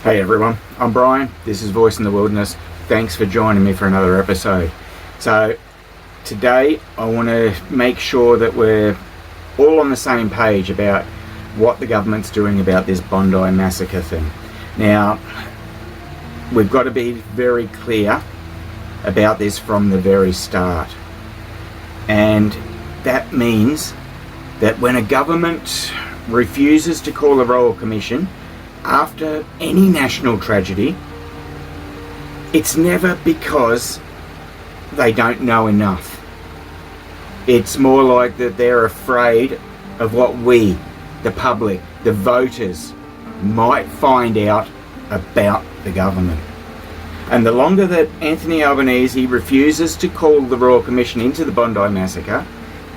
Hey everyone, I'm Brian, this is Voice in the Wilderness. Thanks for joining me for another episode. So today I want to make sure that we're all on the same page about what the government's doing about this Bondi massacre thing. Now, we've got to be very clear about this from the very start. And that means that when a government refuses to call a royal commission after any national tragedy, it's never because they don't know enough. It's more like that they're afraid of what we, the public, the voters, might find out about the government. And the longer that Anthony Albanese refuses to call the Royal Commission into the Bondi massacre,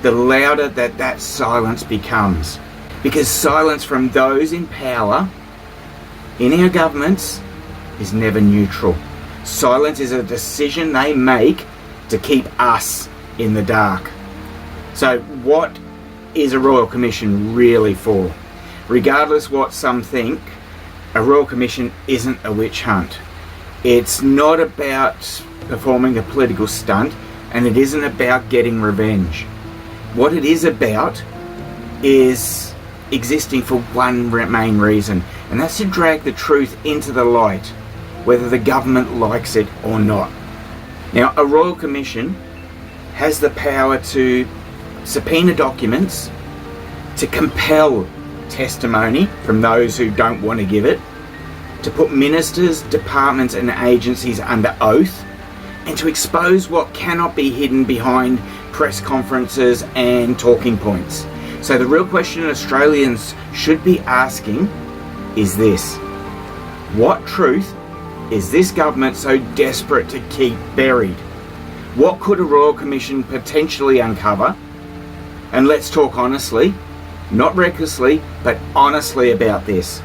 the louder that silence becomes. Because silence from those in power in our governments is never neutral. Silence is a decision they make to keep us in the dark. So what is a Royal Commission really for? Regardless what some think, a Royal Commission isn't a witch hunt. It's not about performing a political stunt, and it isn't about getting revenge. What it is about is existing for one main reason, and that's to drag the truth into the light, whether the government likes it or not. Now, a Royal Commission has the power to subpoena documents, to compel testimony from those who don't want to give it, to put ministers, departments and agencies under oath, and to expose what cannot be hidden behind press conferences and talking points. So the real question Australians should be asking is this: what truth is this government so desperate to keep buried? What could a Royal Commission potentially uncover? And let's talk honestly, not recklessly, but honestly about this.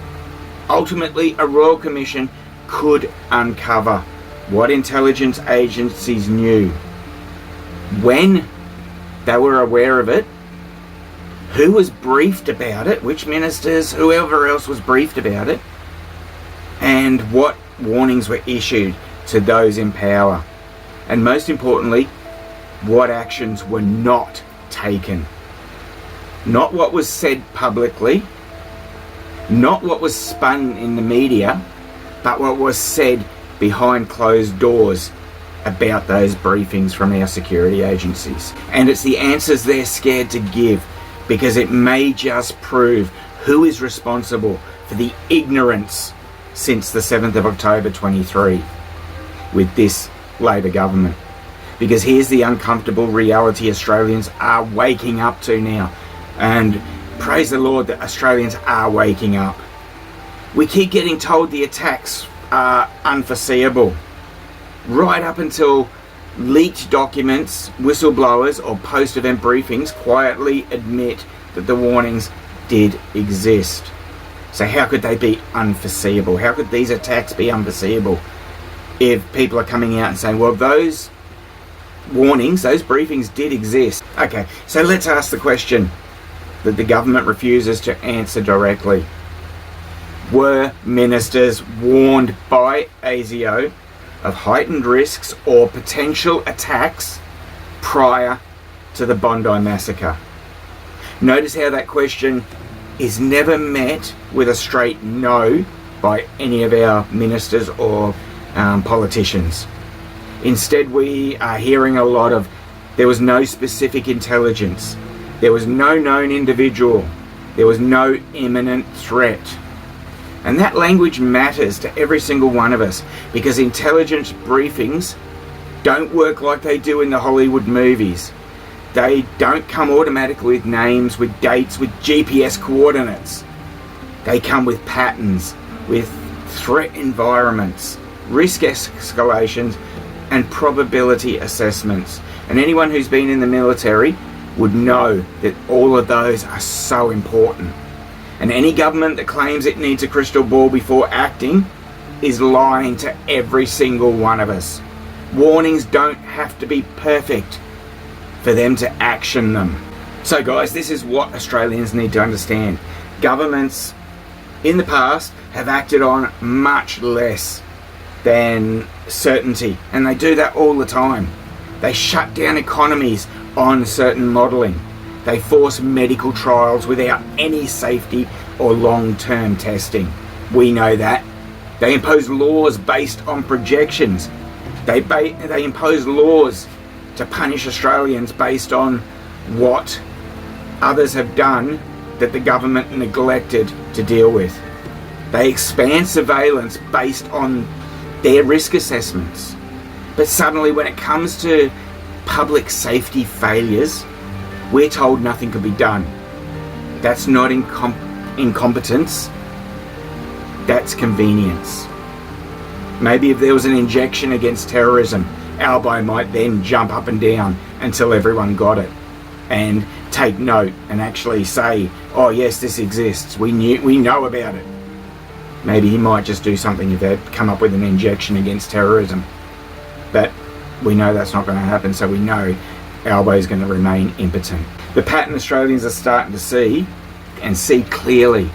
Ultimately, a Royal Commission could uncover what intelligence agencies knew, when they were aware of it, who was briefed about it, which ministers, whoever else was briefed about it, and what warnings were issued to those in power. And most importantly, what actions were not taken. Not what was said publicly, not what was spun in the media, but what was said behind closed doors about those briefings from our security agencies. And it's the answers they're scared to give, because it may just prove who is responsible for the ignorance since the 7th of October 23 with this Labor government. Because here's the uncomfortable reality Australians are waking up to now. And praise the Lord that Australians are waking up. We keep getting told the attacks are unforeseeable. Right up until leaked documents, whistleblowers or post-event briefings quietly admit that the warnings did exist. So how could they be unforeseeable? How could these attacks be unforeseeable if people are coming out and saying, well, those warnings, those briefings did exist? Okay, so let's ask the question that the government refuses to answer directly. Were ministers warned by ASIO of heightened risks or potential attacks prior to the Bondi massacre? Notice how that question is never met with a straight no by any of our ministers or politicians. Instead, we are hearing a lot of there was no specific intelligence, there was no known individual, there was no imminent threat. And that language matters to every single one of us, because intelligence briefings don't work like they do in the Hollywood movies. They don't come automatically with names, with dates, with GPS coordinates. They come with patterns, with threat environments, risk escalations, and probability assessments. And anyone who's been in the military would know that all of those are so important. And any government that claims it needs a crystal ball before acting is lying to every single one of us. Warnings don't have to be perfect for them to action them. So guys, this is what Australians need to understand. Governments in the past have acted on much less than certainty, and they do that all the time. They shut down economies on certain modelling. They force medical trials without any safety or long-term testing. We know that. They impose laws based on projections. They impose laws to punish Australians based on what others have done that the government neglected to deal with. They expand surveillance based on their risk assessments. But suddenly when it comes to public safety failures, we're told nothing could be done. That's not incompetence, that's convenience. Maybe if there was an injection against terrorism, Albo might then jump up and down until everyone got it and take note and actually say, oh yes, this exists, we know about it. Maybe he might just do something if they'd come up with an injection against terrorism. But we know that's not going to happen, so we know Albo is going to remain impotent. The pattern Australians are starting to see, and see clearly,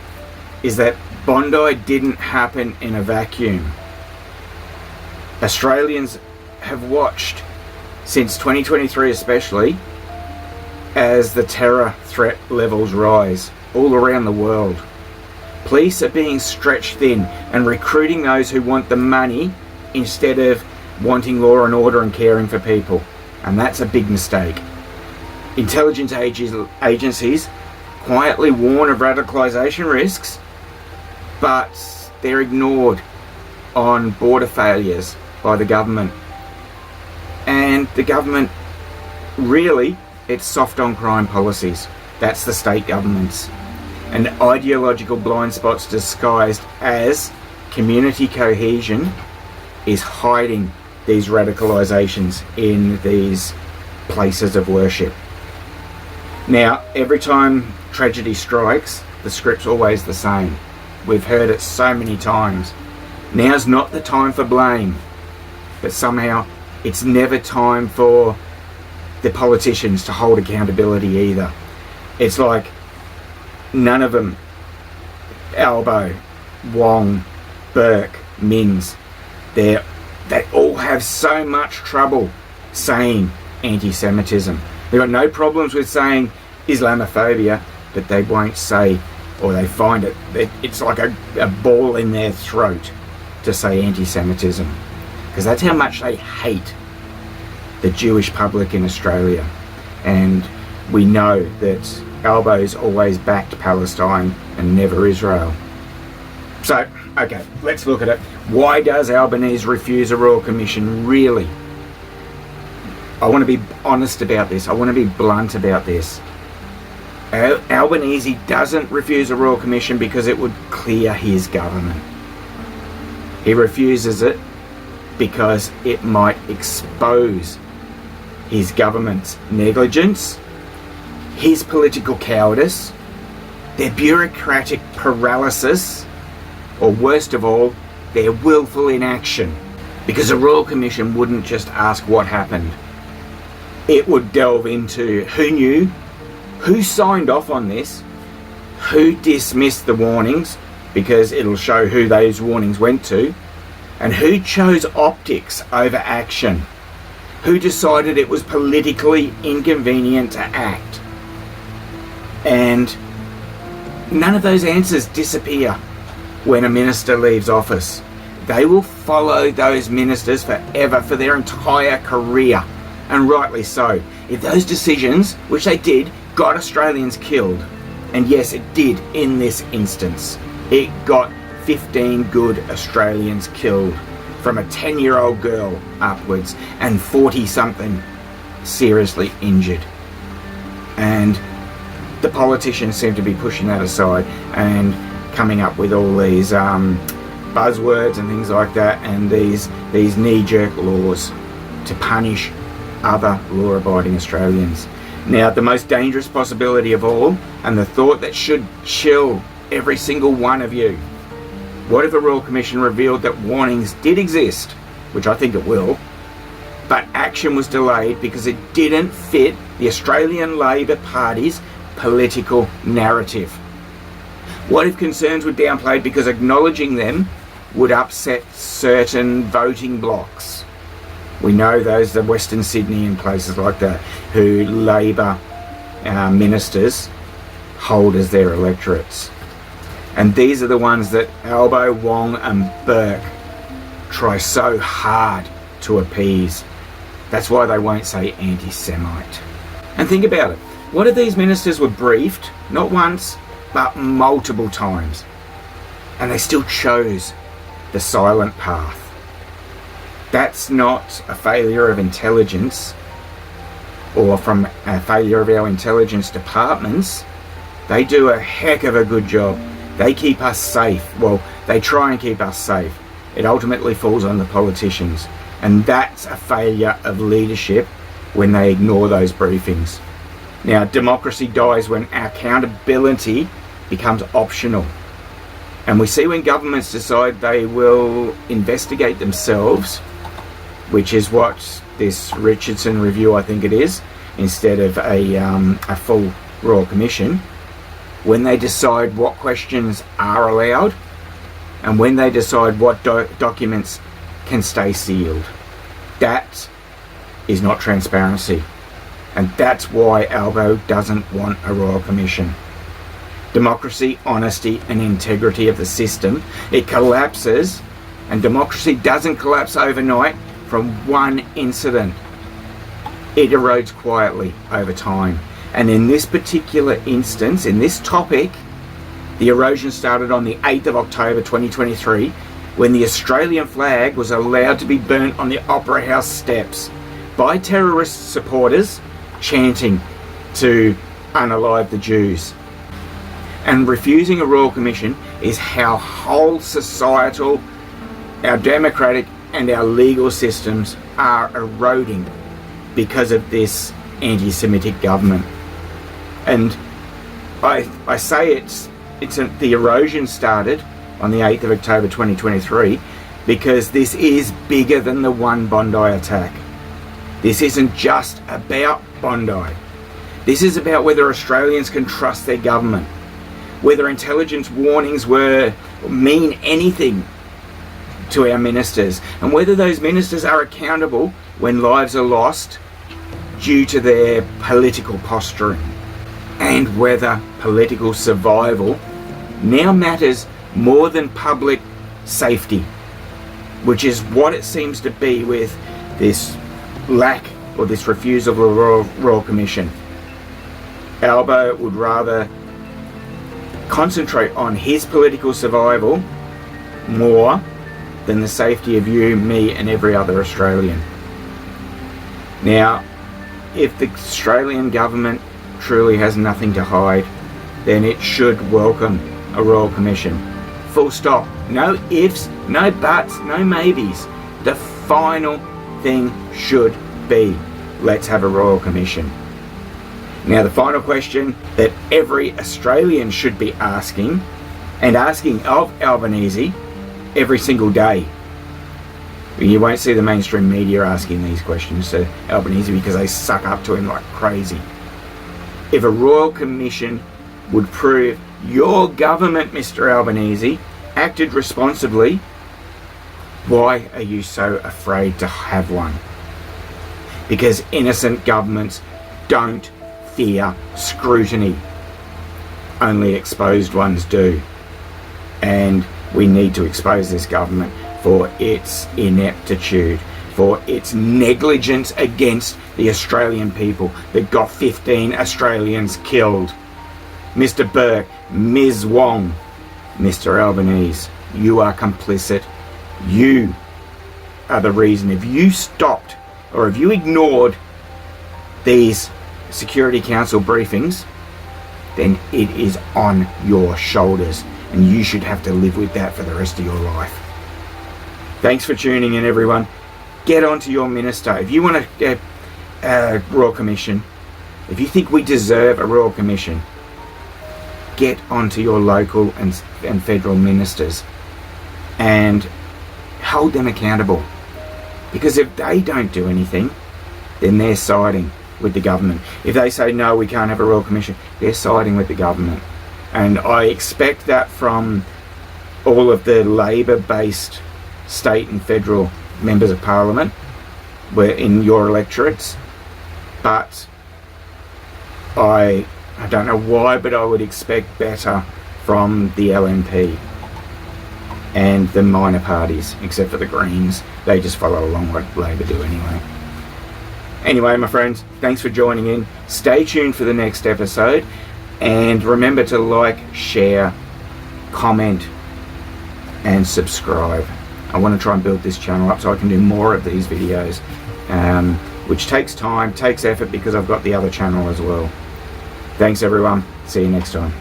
is that Bondi didn't happen in a vacuum. Australians have watched, since 2023 especially, as the terror threat levels rise all around the world. Police are being stretched thin and recruiting those who want the money instead of wanting law and order and caring for people. And that's a big mistake. Intelligence agencies quietly warn of radicalisation risks, but they're ignored on border failures by the government. And the government, really, it's soft on crime policies. That's the state governments. And ideological blind spots disguised as community cohesion is hiding these radicalisations in these places of worship. Now, every time tragedy strikes, the script's always the same. We've heard it so many times. Now's not the time for blame, but somehow it's never time for the politicians to hold accountability either. It's like none of them, Albo, Wong, Burke, Minns, they all have so much trouble saying anti-Semitism. They've got no problems with saying Islamophobia, but they won't say, or they find it's like a ball in their throat to say anti-Semitism, because that's how much they hate the Jewish public in Australia. And we know that Albo's always backed Palestine and never Israel. So, okay, let's look at it. Why does Albanese refuse a Royal Commission, really? I want to be honest about this. I want to be blunt about this. Albanese doesn't refuse a Royal Commission because it would clear his government. He refuses it because it might expose his government's negligence, his political cowardice, their bureaucratic paralysis, or worst of all, their willful inaction. Because a Royal Commission wouldn't just ask what happened. It would delve into who knew, who signed off on this, who dismissed the warnings, because it'll show who those warnings went to, and who chose optics over action, who decided it was politically inconvenient to act. And none of those answers disappear when a minister leaves office. They will follow those ministers forever, for their entire career, and rightly so. If those decisions, which they did, got Australians killed, and yes, it did in this instance, it got 15 good Australians killed, from a 10-year-old girl upwards, and 40-something seriously injured. And the politicians seem to be pushing that aside and coming up with all these buzzwords and things like that, and these knee-jerk laws to punish other law-abiding Australians. Now, the most dangerous possibility of all, and the thought that should chill every single one of you, what if the Royal Commission revealed that warnings did exist, which I think it will, but action was delayed because it didn't fit the Australian Labor Party's political narrative? What if concerns were downplayed because acknowledging them would upset certain voting blocks? We know those, the Western Sydney and places like that, who Labor ministers hold as their electorates. And these are the ones that Albo, Wong and Burke try so hard to appease. That's why they won't say anti-Semite. And think about it. What if these ministers were briefed, not once, but multiple times, and they still chose the silent path? That's not a failure of intelligence or from a failure of our intelligence departments. They do a heck of a good job. They keep us safe. Well, they try and keep us safe. It ultimately falls on the politicians. And that's a failure of leadership when they ignore those briefings. Now, democracy dies when accountability becomes optional. And we see when governments decide they will investigate themselves, which is what this Richardson review, I think it is, instead of a full Royal Commission, when they decide what questions are allowed and when they decide what documents can stay sealed. That is not transparency. And that's why Albo doesn't want a Royal Commission. Democracy, honesty and integrity of the system, it collapses, and democracy doesn't collapse overnight from one incident. It erodes quietly over time. And in this particular instance, in this topic, the erosion started on the 8th of October 2023, when the Australian flag was allowed to be burnt on the Opera House steps by terrorist supporters chanting to unalive the Jews. And refusing a Royal Commission is how whole societal, our democratic and our legal systems are eroding because of this anti-Semitic government. And I say the erosion started on the 8th of October 2023 because this is bigger than the one Bondi attack. This isn't just about Bondi. This is about whether Australians can trust their government, whether intelligence warnings mean anything to our ministers, and whether those ministers are accountable when lives are lost due to their political posturing, and whether political survival now matters more than public safety, which is what it seems to be with this lack or this refusal of a Royal Commission. Albo would rather concentrate on his political survival more than the safety of you, me and every other Australian. Now, if the Australian government truly has nothing to hide, then it should welcome a Royal Commission. Full stop. No ifs, no buts, no maybes. The final thing should be, let's have a Royal Commission. Now, the final question that every Australian should be asking, and asking of Albanese every single day. You won't see the mainstream media asking these questions to Albanese because they suck up to him like crazy. If a Royal Commission would prove your government, Mr. Albanese, acted responsibly, why are you so afraid to have one? Because innocent governments don't fear scrutiny. Only exposed ones do. And we need to expose this government for its ineptitude, for its negligence against the Australian people that got 15 Australians killed. Mr. Burke, Ms. Wong, Mr. Albanese, you are complicit. You are the reason. If you stopped or if you ignored these Security Council briefings, then it is on your shoulders, and you should have to live with that for the rest of your life. Thanks for tuning in, everyone. Get onto your minister. If you want to get a Royal Commission, if you think we deserve a Royal Commission, get onto your local and federal ministers and hold them accountable. Because if they don't do anything, then they're siding with the government. If they say, no, we can't have a Royal Commission, they're siding with the government. And I expect that from all of the Labor-based state and federal members of Parliament were in your electorates. But I don't know why, but I would expect better from the LNP and the minor parties, except for the Greens. They just follow along what Labor do anyway. Anyway, my friends, thanks for joining in. Stay tuned for the next episode, and remember to like, share, comment, and subscribe. I want to try and build this channel up so I can do more of these videos, which takes time, takes effort, because I've got the other channel as well. Thanks everyone. See you next time.